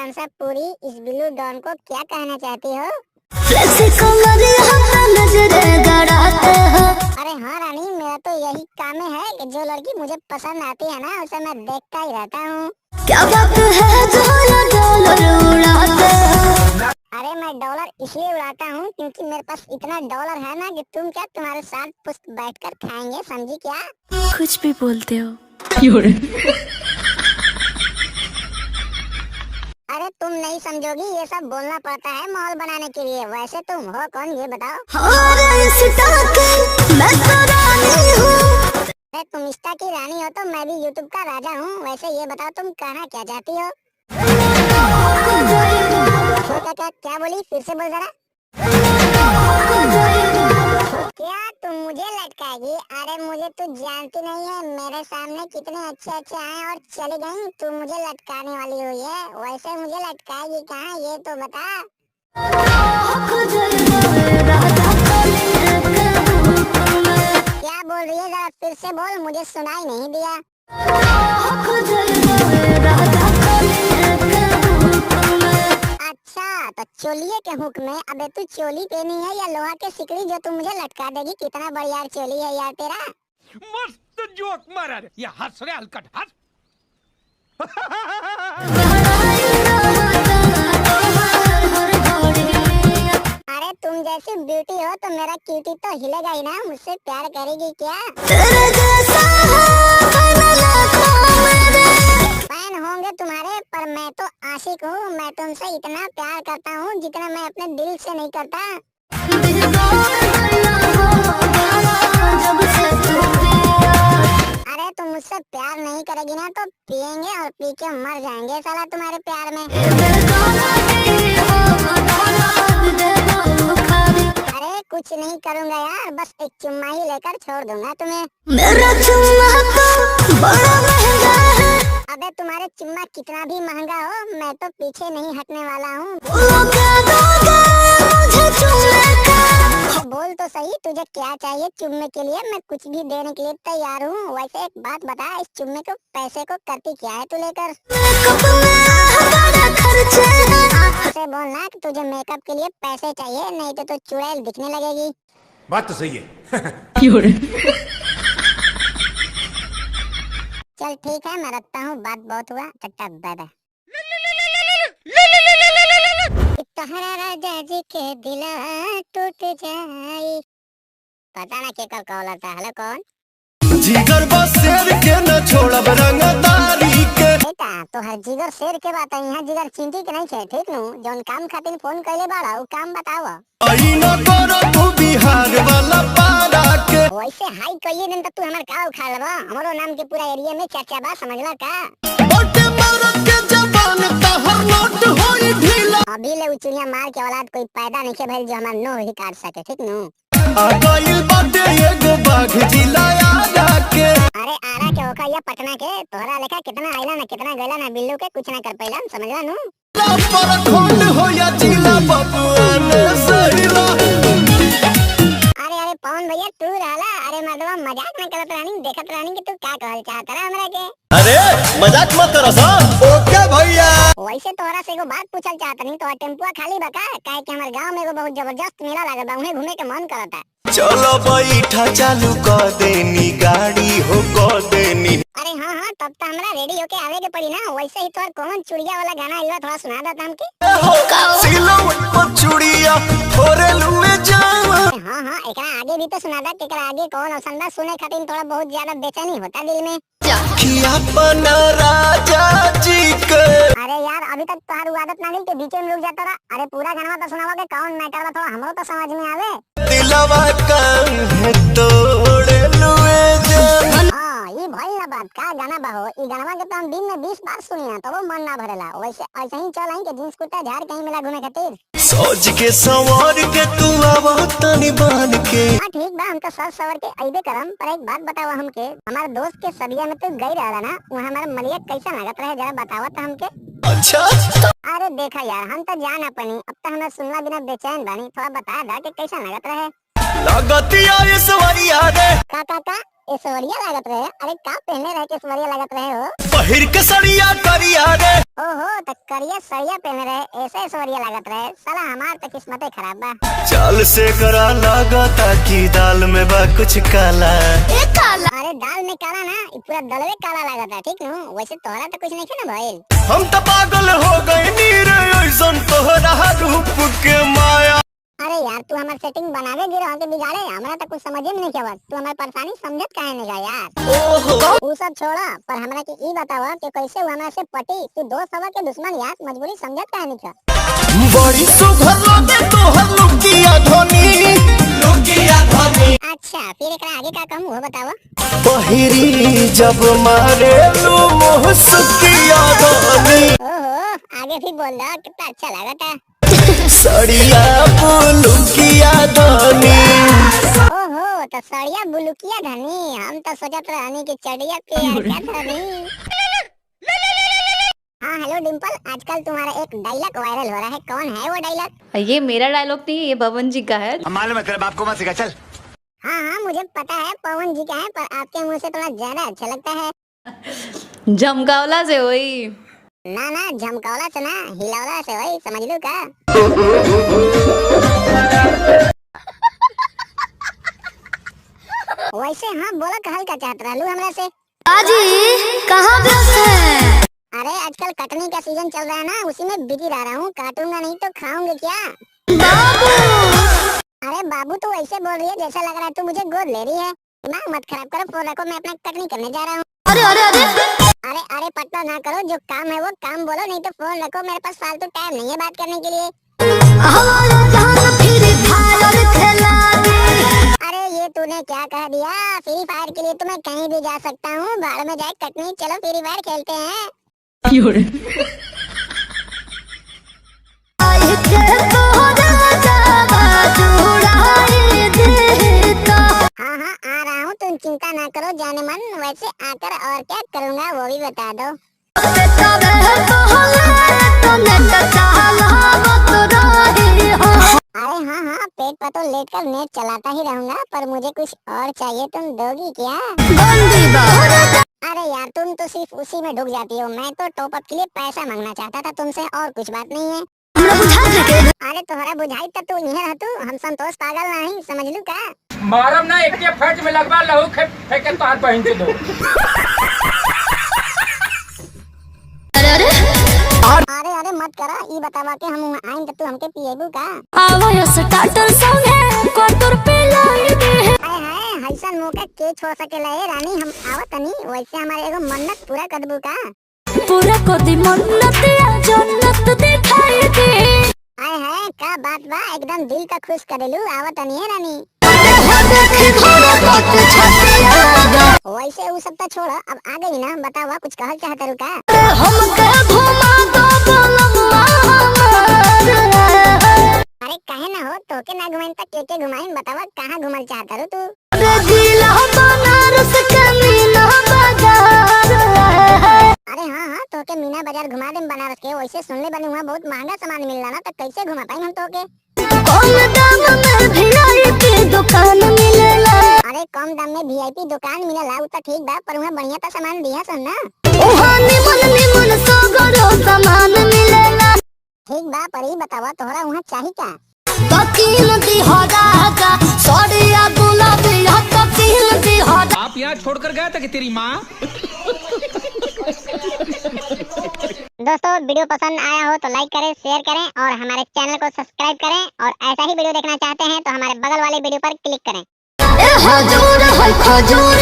Dancer पूरी इस Billu don को क्या कहना चाहती हो? अरे हाँ रानी, मेरा तो यही काम है कि जो लड़की मुझे पसंद आती है ना उसे मैं देखता ही रहता हूँ। क्या बात है जो डॉलर उड़ाते हो? अरे मैं डॉलर इसलिए उड़ाता हूँ क्योंकि मेरे पास इतना डॉलर है ना कि तुम क्या तुम्हारे साथ पुष्ट बैठकर खाएंगे, समझी क्या? कुछ भी बोलते हो। अरे तुम नहीं समझोगी, ये सब बोलना पड़ता है माहौल बनाने के लिए। वैसे तुम हो कौन ये बताओ? मैं तो रानी हूँ। अरे तुम इंस्टा की रानी हो तो मैं भी यूट्यूब का राजा हूँ। वैसे ये बताओ तुम कहना क्या चाहती हो? क्या बोली, फिर से बोल जरा। क्या तुम मुझे लटकाएगी? अरे मुझे तू जानती नहीं है, मेरे सामने कितने अच्छे अच्छे आए और चले गई। तू मुझे लटकाने वाली हुई है। वैसे मुझे लटकाएगी कहाँ ये तो बता। क्या बोल रही है, जरा फिर से बोल, मुझे सुनाई नहीं दिया। अच्छा तो चोलिए के हुक में। अबे तू चोली पहनी है या लोहा के सिकड़ी जो तू मुझे लटका देगी? कितना बढ़िया चोली है यार तेरा। मस्त जोक मारा रे, ये हंस रे हलकट हंस। अरे तुम जैसी ब्यूटी हो तो मेरा क्यूटी तो हिलेगा ही ना। मुझसे प्यार करेगी क्या? फैन होंगे तुम्हारे, पर मैं तो आशिक हूँ। मैं तुमसे इतना प्यार करता हूँ जितना मैं अपने दिल से नहीं करता। अरे तुम मुझसे प्यार नहीं करेगी ना तो पियेंगे और पी के मर जाएंगे साला तुम्हारे प्यार में। अरे कुछ नहीं करूँगा यार, बस एक चुम्मा ही लेकर छोड़ दूंगा तुम्हें। मेरा चुम्मा तो बड़ा महंगा है। अबे तुम्हारे चुम्मा कितना भी महंगा हो, मैं तो पीछे नहीं हटने वाला हूँ। बोल तो सही, तुझे क्या चाहिए चुम्मे के लिए? मैं कुछ भी देने के लिए तैयार हूँ। वैसे एक बात बता, इस चुम्मे को पैसे को करती क्या है तू लेकर? से बोलना कि तुझे मेकअप के लिए पैसे चाहिए, नहीं तो तू चुड़ैल दिखने लगेगी। बात तो सही है। चल ठीक है, मैं रखता हूँ, बात बहुत हुआ, टट्टा बाय बाय। तोहरा राजा जी के दिला टूट जाई। पता ना के कर कॉल आता। हेलो कौन? जिगर बस शेर के न छोड़ब रंगदारी के। बेटा तो हर जिगर शेर के बात है, यहाँ जिगर चिंटी के नहीं छे, ठीक नु? जोन काम खातिर फोन कइले बाड़ा उ काम बताओ। आई न करो तू बिहार वाला पारा के। वैसे हाई कहिए दिन तक तू हमार का उखा लेबा? हमरो नाम के पूरा एरिया में चर्चा बा, समझला का? बटे मारत के जबान तहर नोट होई ढीला। अभी ले उचुनिया मार के औलाद कोई पैदा नहीं के भइल जो हमार नो ही काट सके, ठीक नु? आ गइल बाटे एगो बाघ जिला आरा के। अरे आरा के होका या पटना के? तोहरा लेखा कितना आइला ना कितना गइला ना बिल्लू के कुछ ना कर पैला, समझला नु? पर खोंड हो या जिला बबुआ ने सहिला। अरे पवन भैया तू रहला? अरे मर्दवा मजाक ना करत रानी, देखत रानी कि तू क्या कहल चाहत रहा हमरा के। अरे मजाक मत करो सा। ओके भैया। वैसे तोहरा से एगो बात पूछल चाहत नहीं, तो टेम्पुआ खाली बा का? काहे कि हमर गांव में एगो बहुत जबरदस्त मेला लागल बा, उन्हें घूमे के मन करता। चलो बैठा चालू कर देनी गाड़ी हो कर देनी। अरे हाँ हाँ, तब तो हमरा रेडी होके आवे के पड़ी ना। वैसे ही तोहर कौन चुड़िया वाला गाना आइला, थोड़ा सुना दे हमके। सिलवट पर चूड़िया फोरे लुए जावा। हाँ हाँ, एकरा आगे भी तो सुना दे कि एकरा आगे कौन औसन बा, सुने खातिर थोड़ा बहुत ज्यादा बेचैनी होता दिल में। कि अपना राजा जी के। अरे यार अभी तक तोहार आदत ना गई के बीच में रुक जाता रहा। अरे पूरा गाना तो सुनावा के कौन मैटर बा, थोड़ा हमरो तो समझ में आवे। दिलवा कान है तोड़े लुए जान। हाँ ये भइल ना बात का गाना बा हो। ई गाना के तो हम दिन में 20 बार सुनिया तो वो मन ना भरेला। वैसे ऐसे ही चल आई के जींस कुर्ता झाड़ कहीं मिला घूमे खातिर। सोच के संवार के तू आवा तनी बान के। हाँ ठीक बा, हम तो सज सवर के अइबे करम। पर एक बात बतावा हमके, हमारे दोस्त के सदिया में तू गई रहला ना, वहाँ हमारा मलिया कैसा लागत रहे, जरा बतावा तो हमके। अच्छा अरे देखा यार, हम तो जान अपनी, अब तो हमें सुनना बिना बेचैन बानी। थोड़ा बता दा कि कैसा लागत रहे। लगतिया ये सवरिया रे। का ऐश्वर्या लागत रहे। अरे का पहने रहे के ऐश्वर्या लागत रहे हो? पहिर के सड़िया करिया रे। ओहो तो करिया सड़िया पहने रहे, ऐसे ऐश्वर्या लागत रहे। साला हमार तो किस्मत खराब बा। चाल से करा लागता कि दाल में बा कुछ काला। अरे दाल में काला ना, पूरा दलवे काला लागत है। ठीक न? वैसे तोहरा तो कुछ नहीं है ना भाई। हम तो पागल हो गए नीरे ऐसन तोहरा रूप के माया। अरे यार तू हमार सेटिंग बनावे गिरो हमके बिगाड़े, हमरा तो कुछ समझ में नहीं आवत। तू हमार परेशानी समझत काहे नहीं गा यार? तू सब छोड़ा, पर हमरा के ई बतावा कि कैसे हमरा से पटी? तू दोस्त हवा के दुश्मन यार, मजबूरी समझत काहे नहीं का? बड़ी सुघर लगे तोहर लुकिया धनी, लुकिया धनी। अच्छा फिर एकरा आगे का कहूं वो बतावा। पहिरी जब मारे लू मोह सुकिया धनी। ओहो आगे भी बोल रहा, कितना अच्छा लगता है। सड़िया लुकिया धनी। ओहो तो सड़िया बुलुकिया धनी, हम तो सोचत रहनी कि चढ़िया पिया धनी। हाँ हेलो डिम्पल, आजकल तुम्हारा एक डायलॉग वायरल हो रहा है, कौन है वो डायलॉग? ये मेरा डायलॉग नहीं, ये पवन जी का है। मालूम है तेरे बाप को मत सिखा चल। हाँ हाँ मुझे पता है पवन जी का है, पर आपके मुंह से थोड़ा ज्यादा अच्छा लगता है। झमकावला से वही। ना ना झमकावला से ना, हिलावला से वही, समझ लो का? वैसे हाँ बोला कहल का चाहत रहलू हमरा से? बाजी कहाँ व्यस्त है? अरे आजकल कटनी का सीजन चल रहा है ना, उसी में बिजी रह हूँ। काटूंगा नहीं तो खाऊंगे क्या? बाबू अरे बाबू तू ऐसे बोल रही है जैसा लग रहा है तू मुझे गोद ले रही है। दिमाग मत खराब करो, फोन रखो, मैं अपना कटनी करने जा रहा हूँ। अरे अरे अरे अरे अरे पटना ना करो, जो काम है वो काम बोलो, नहीं तो फोन रखो, मेरे पास फालतू टाइम नहीं है बात करने के लिए। हमारा जान फ्री फायर खेला दे। अरे ये तूने क्या कह दिया? फ्री फायर के लिए तो मैं कहीं भी जा सकता हूँ, भाड़ में जाए कटनी, चलो फ्री फायर खेलते हैं। आई के तोरा जावा जुड़ाई देता। हाँ हाँ आ रहा हूँ, तुम चिंता ना करो जाने मन। वैसे आकर और क्या करूँगा वो भी बता दो। बेटा वे तोहले तो नेट चलावत रही हो। अरे हाँ हाँ पेट पर तो लेटकर नेट चलाता ही रहूंगा, पर मुझे कुछ और चाहिए, तुम दोगी क्या? बंदी बा अरे यार तुम तो सिर्फ उसी में ढुक जाती हो, मैं तो टॉप अप के लिए पैसा मांगना चाहता था तुमसे, और कुछ बात नहीं है। हमरा बुझा के अरे तोहरा बुझाई तो तू इहे रह, तू हम संतोष पागल नहीं, समझ लू का? मारम ना एक फट में लगवा लहू फेंके तो हाथ पहन के दो। अरे अरे अरे मत करा, ई बतावा के हम आइन तो तू हमके पिएबू का? आवाज स्टार्टर सॉन्ग है कोतुर पे लाई दे। हाय हाय हईसन मौका के छो सकेला ए रानी, हम आवत नहीं। वैसे हमारे एगो मन्नत पूरा कर दबू का? पूरा को दी मन्नत या जन्नत दिखाई दे। हाय हाय का बात बा, एकदम दिल का खुश कर लू, आवत नहीं है रानी। देखी घोड़ा कट छतिया वैसे वो सब तो छोड़ो, अब आ गई ना, बतावा कुछ कहल चाहत रुका? हमके घुमा दो बोलम्मा हमार। अरे काहे ना हो, तोके ना घुमाइन त के घुमाइन, बतावा कहाँ घुमल चाहत रू तू? रे दिला बनारस के मीना बाजार। अरे हाँ हाँ तोके मीना बाजार घुमा देम बनारस के। वैसे सुनले बनी वहाँ बहुत महंगा सामान मिलला ना, तो कैसे घुमा पाई हम तोके? कम दाम में VIP दुकान मिलेला। अरे कम दाम में VIP दुकान मिलेला उ त ठीक बा, पर वहाँ बढ़िया ता सामान दिया सन ना। ओहा निमन सगरो सामान मिलेला। ठीक बा, पर ई बतावा तोहरा वहाँ चाही का? तकीन दी हरागा सड़िया गुलाबी तकीन दी हरा। आप यहाँ छोड़कर गया था कि तेरी माँ? दोस्तों वीडियो पसंद आया हो तो लाइक करें, शेयर करें और हमारे चैनल को सब्सक्राइब करें। और ऐसा ही वीडियो देखना चाहते हैं तो हमारे बगल वाले वीडियो पर क्लिक करें। ए हजूर है खजूर